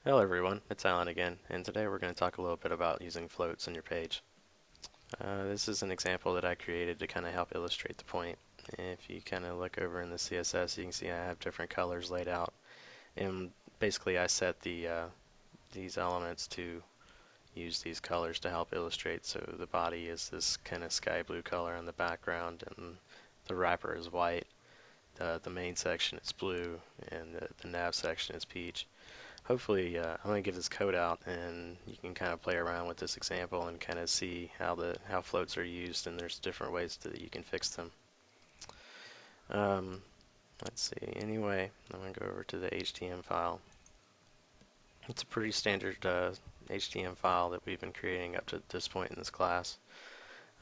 Hello everyone, it's Alan again, and today we're going to talk a little bit about using floats on your page. This is an example that I created to kind of help illustrate the point. If you kind of look over in the CSS, you can see I have different colors laid out, and basically I set these elements to use these colors to help illustrate. So the body is this kind of sky blue color in the background, and the wrapper is white. The main section is blue, and the nav section is peach. Hopefully, I'm going to give this code out, and you can kind of play around with this example and kind of see how floats are used, and there's different ways that you can fix them. Um, let's see. Anyway, I'm going to go over to the HTML file. It's a pretty standard HTML file that we've been creating up to this point in this class,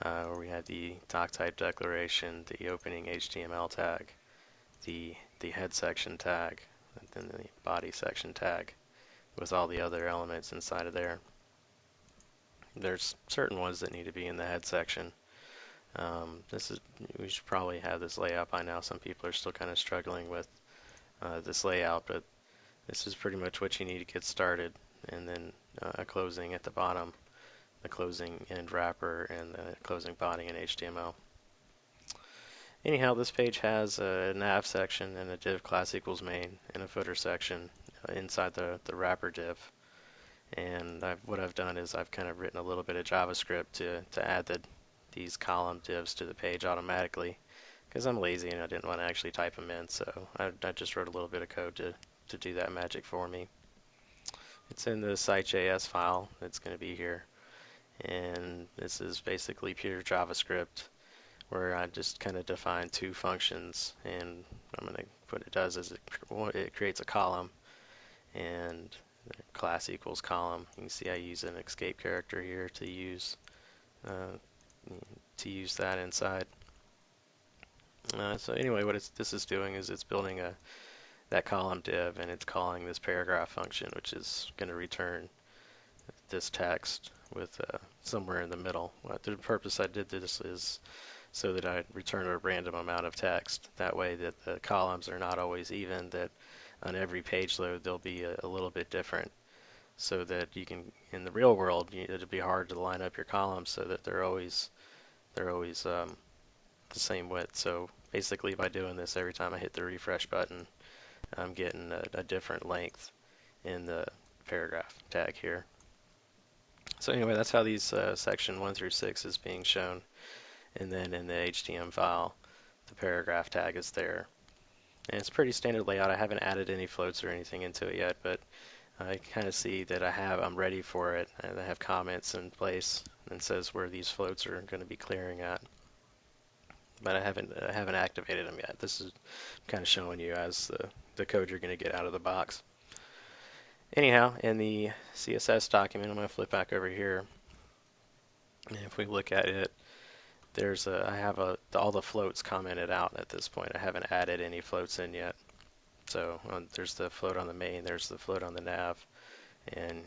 where we had the doc type declaration, the opening HTML tag, the head section tag, and then the body section tag with all the other elements inside of there. There's certain ones that need to be in the head section. We should probably have this layout by now. Some people are still kind of struggling with this layout, but this is pretty much what you need to get started. And then a closing at the bottom, the closing end wrapper, and the closing body in HTML. Anyhow, this page has a nav section and a div class equals main and a footer section inside the wrapper div. And what I've done is I've kind of written a little bit of JavaScript to add these column divs to the page automatically, because I'm lazy and I didn't want to actually type them in, so I just wrote a little bit of code to do that magic for me. It's in the site.js file that's going to be here, and this is basically pure JavaScript, where I just kind of define two functions, and what it does is it creates a column, and class equals column. You can see I use an escape character here to use that inside. So anyway, what this is doing is it's building that column div, and it's calling this paragraph function, which is going to return this text with somewhere in the middle. The purpose I did this is so that I return a random amount of text. That way that the columns are not always even, that on every page load they'll be a little bit different, so that you can, in the real world, it'll be hard to line up your columns so that they're always the same width. So basically by doing this, every time I hit the refresh button, I'm getting a different length in the paragraph tag here. So anyway, that's how these section 1 through 6 is being shown. And then in the HTML file, the paragraph tag is there. And it's pretty standard layout. I haven't added any floats or anything into it yet, but I kind of see that I'm ready for it, and I have comments in place and says where these floats are going to be clearing at. But I haven't activated them yet. This is kind of showing you as the code you're going to get out of the box. Anyhow, in the CSS document, I'm going to flip back over here. And if we look at it, I have all the floats commented out at this point. I haven't added any floats in yet. So there's the float on the main, there's the float on the nav, and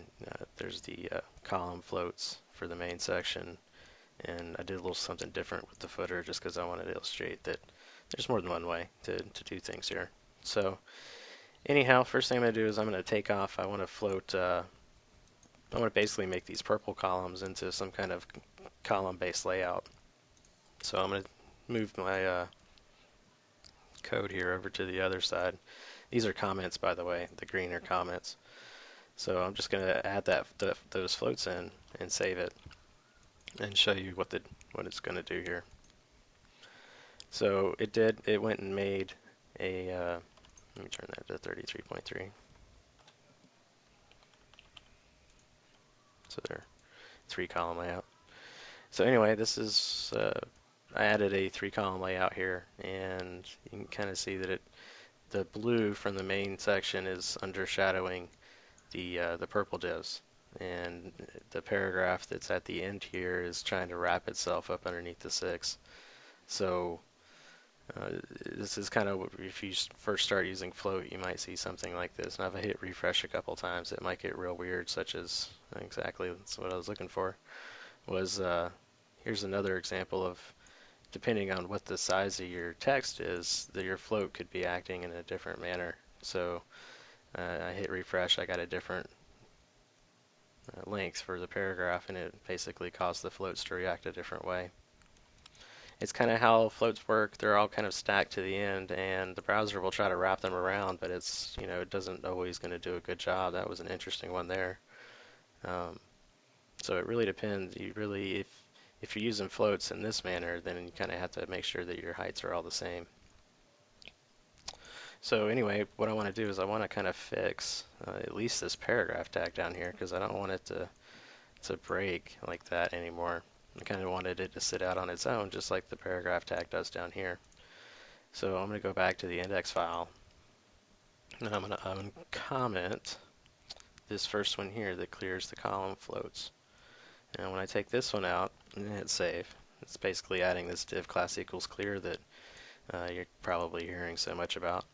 there's the column floats for the main section. And I did a little something different with the footer just because I wanted to illustrate that there's more than one way to do things here. So anyhow, first thing I'm going to do is I'm going to take off. I want to float, I want to basically make these purple columns into some kind of column-based layout. So I'm going to move my code here over to the other side. These are comments, by the way. The green are comments. So I'm just going to add those floats in and save it and show you what it's going to do here. So it went and made a let me turn that to 33.3. So there, 3-column layout. So anyway, this is I added a 3-column layout here, and you can kind of see that the blue from the main section is undershadowing the purple divs, and the paragraph that's at the end here is trying to wrap itself up underneath the 6. So this is kind of, if you first start using float, you might see something like this. Now if I hit refresh a couple times, it might get real weird, such as exactly that's what I was looking for. Was here's another example of, depending on what the size of your text is, that your float could be acting in a different manner. So I hit refresh, I got a different length for the paragraph, and it basically caused the floats to react a different way. It's kind of how floats work. They're all kind of stacked to the end, and the browser will try to wrap them around, but it's, it doesn't always going to do a good job. That was an interesting one there. Um, so it really depends. If you're using floats in this manner, then you kind of have to make sure that your heights are all the same. So anyway, what I want to do is I want to kind of fix at least this paragraph tag down here, because I don't want it to break like that anymore. I kind of wanted it to sit out on its own, just like the paragraph tag does down here. So I'm going to go back to the index file, and I'm going to uncomment this first one here that clears the column floats. And when I take this one out and hit save, it's basically adding this div class equals clear that you're probably hearing so much about.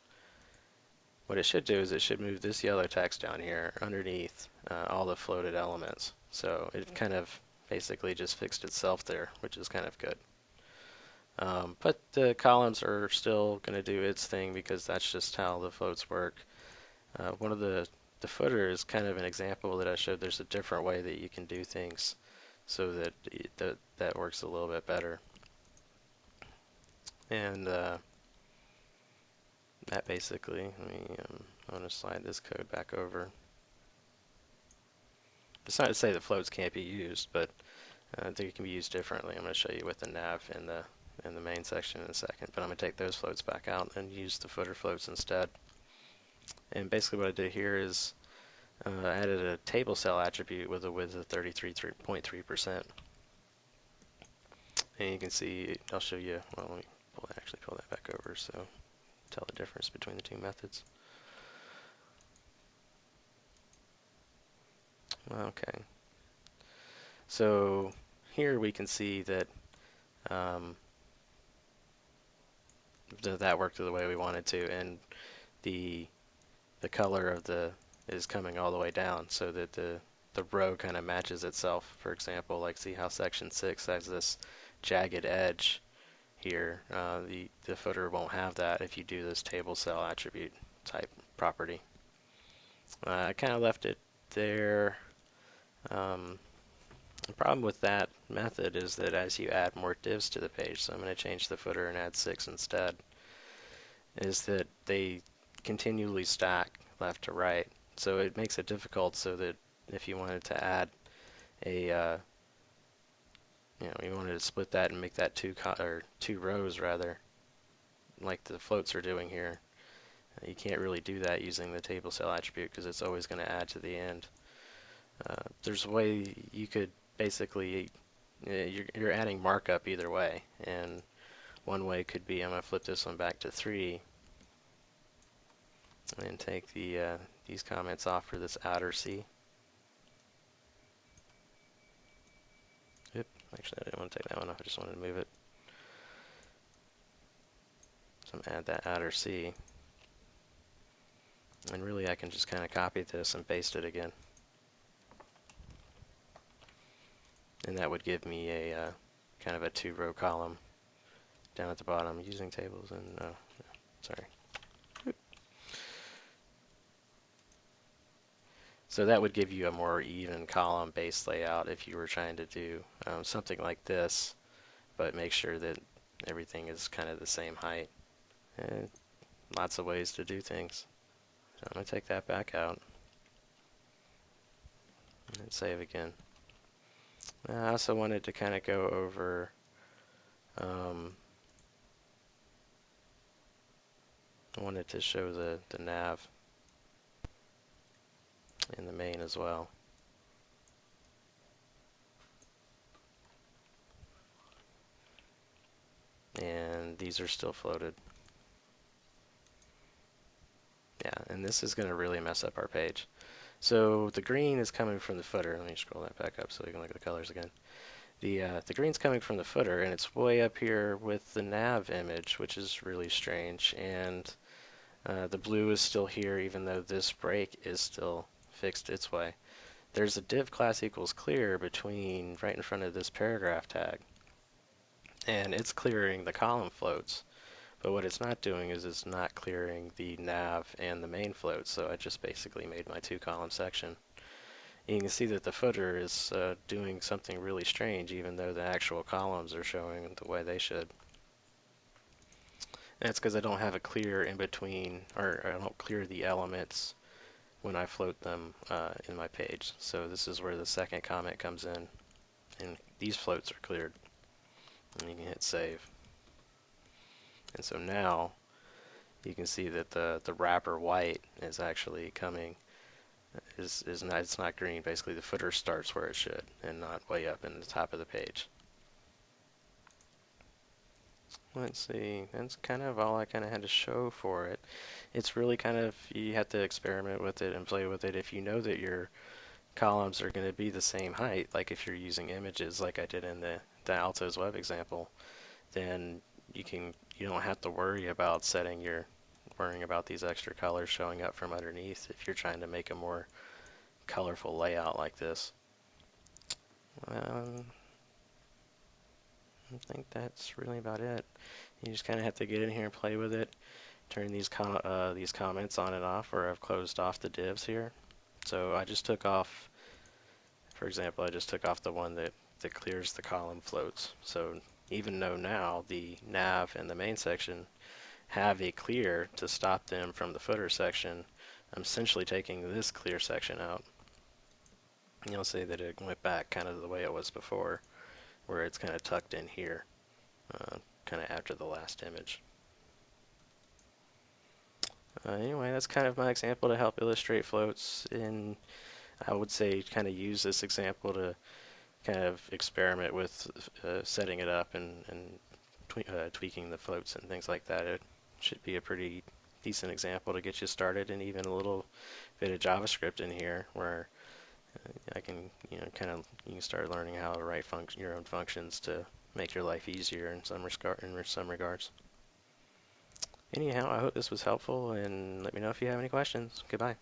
What it should do is it should move this yellow text down here underneath all the floated elements. So it kind of basically just fixed itself there, which is kind of good. But the columns are still going to do its thing because that's just how the floats work. One of the footer is kind of an example that I showed. There's a different way that you can do things so that that works a little bit better. And that basically, I want to slide this code back over. It's not to say that floats can't be used, but they can be used differently. I'm going to show you with the nav in the main section in a second, but I'm going to take those floats back out and use the footer floats instead. And basically what I did here is I added a table cell attribute with a width of 33.3%. And you can see, I'll show you, well, let me actually pull that back over so tell the difference between the two methods. Okay. So here we can see that that worked the way we wanted to, and the color of is coming all the way down so that the row kind of matches itself. For example, like see how section 6 has this jagged edge here. The footer won't have that if you do this table cell attribute type property. I kind of left it there. The problem with that method is that as you add more divs to the page, so I'm going to change the footer and add 6 instead, is that they continually stack left to right. So it makes it difficult so that if you wanted to add a, you wanted to split that and make that two rows rather, like the floats are doing here, you can't really do that using the table cell attribute because it's always going to add to the end. There's a way you could basically, you're adding markup either way, and one way could be, I'm going to flip this one back to 3 and take these comments off for this outer C. Oop, actually I didn't want to take that one off, I just wanted to move it. So I'm going to add that outer C. And really I can just kind of copy this and paste it again. And that would give me a kind of a 2-row column down at the bottom using tables and, sorry. So that would give you a more even column based layout if you were trying to do something like this, but make sure that everything is kind of the same height. And lots of ways to do things. So I'm going to take that back out and save again. I also wanted to kind of go over I wanted to show the nav in the main as well. And these are still floated. Yeah, and this is going to really mess up our page. So the green is coming from the footer. Let me scroll that back up so you can look at the colors again. The green's coming from the footer, and it's way up here with the nav image, which is really strange. And the blue is still here, even though this break is still fixed its way. There's a div class equals clear between right in front of this paragraph tag, and it's clearing the column floats. But what it's not doing is it's not clearing the nav and the main float, so I just basically made my 2-column section. And you can see that the footer is doing something really strange, even though the actual columns are showing the way they should. And that's because I don't have a clear in between, or I don't clear the elements when I float them in my page. So this is where the second comment comes in, and these floats are cleared. And you can hit save. And so now you can see that the wrapper white is actually coming, is not, it's not green. Basically the footer starts where it should and not way up in the top of the page. Let's see, that's kind of all I kind of had to show for it. It's really kind of, you have to experiment with it and play with it. If you know that your columns are going to be the same height, like if you're using images like I did in the Altos web example, then you don't have to worry about worrying about these extra colors showing up from underneath if you're trying to make a more colorful layout like this. I think that's really about it. You just kind of have to get in here and play with it. Turn these comments on and off, where I've closed off the divs here. So I just took off, for example, I just took off the one that clears the column floats. So even though now the nav and the main section have a clear to stop them from the footer section, I'm essentially taking this clear section out. You'll see that it went back kind of the way it was before, where it's kind of tucked in here, kind of after the last image. Anyway, that's kind of my example to help illustrate floats, and I would say kind of use this example to kind of experiment with setting it up and tweaking the floats and things like that. It should be a pretty decent example to get you started, and even a little bit of JavaScript in here where I can, you can start learning how to write your own functions to make your life easier in some regards. Anyhow, I hope this was helpful, and let me know if you have any questions. Goodbye.